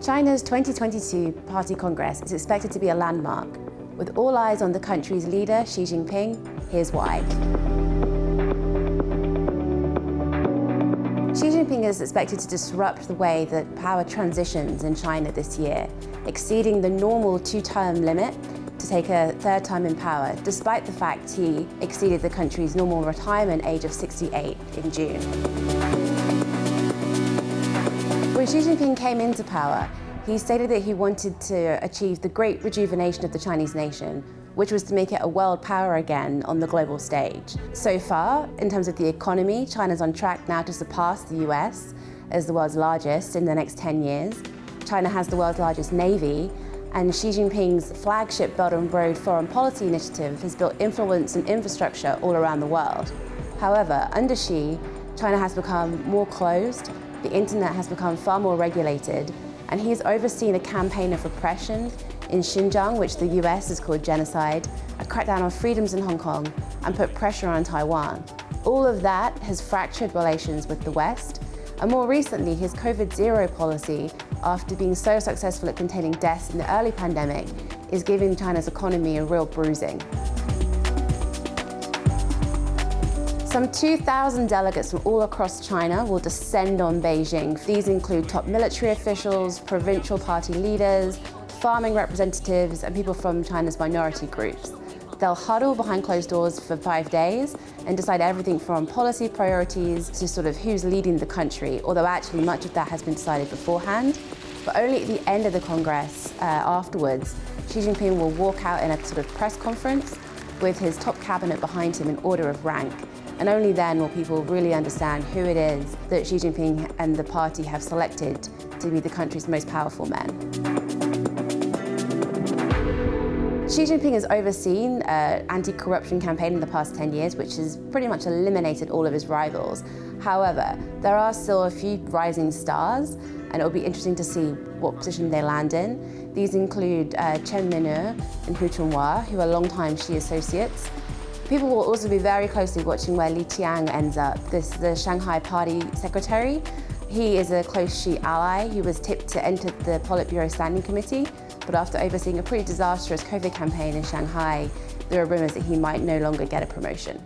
China's 2022 Party Congress is expected to be a landmark. With all eyes on the country's leader, Xi Jinping, here's why. Xi Jinping is expected to disrupt the way that power transitions in China this year, exceeding the normal two-term limit to take a third time in power, despite the fact he exceeded the country's normal retirement age of 68 in June. When Xi Jinping came into power, he stated that he wanted to achieve the great rejuvenation of the Chinese nation, which was to make it a world power again on the global stage. So far, in terms of the economy, China's on track now to surpass the US as the world's largest in the next 10 years. China has the world's largest navy, and Xi Jinping's flagship Belt and Road foreign policy initiative has built influence and infrastructure all around the world. However, under Xi, China has become more closed, the internet has become far more regulated, and he's overseen a campaign of repression in Xinjiang, which the US has called genocide, a crackdown on freedoms in Hong Kong, and put pressure on Taiwan. All of that has fractured relations with the West, and more recently, his COVID-0 policy, after being so successful at containing deaths in the early pandemic, is giving China's economy a real bruising. Some 2,000 delegates from all across China will descend on Beijing. These include top military officials, provincial party leaders, farming representatives, and people from China's minority groups. They'll huddle behind closed doors for 5 days and decide everything from policy priorities to sort of who's leading the country, although actually much of that has been decided beforehand. But only at the end of the Congress, afterwards, Xi Jinping will walk out in a sort of press conference with his top cabinet behind him in order of rank. And only then will people really understand who it is that Xi Jinping and the party have selected to be the country's most powerful men. Xi Jinping has overseen an anti-corruption campaign in the past 10 years, which has pretty much eliminated all of his rivals. However, there are still a few rising stars, and it'll be interesting to see what position they land in. These include Chen Min'er and Hu Chunhua, who are longtime Xi associates. People will also be very closely watching where Li Qiang ends up. This is the Shanghai Party secretary. He is a close Xi ally. He was tipped to enter the Politburo Standing Committee, but after overseeing a pretty disastrous COVID campaign in Shanghai, there are rumors that he might no longer get a promotion.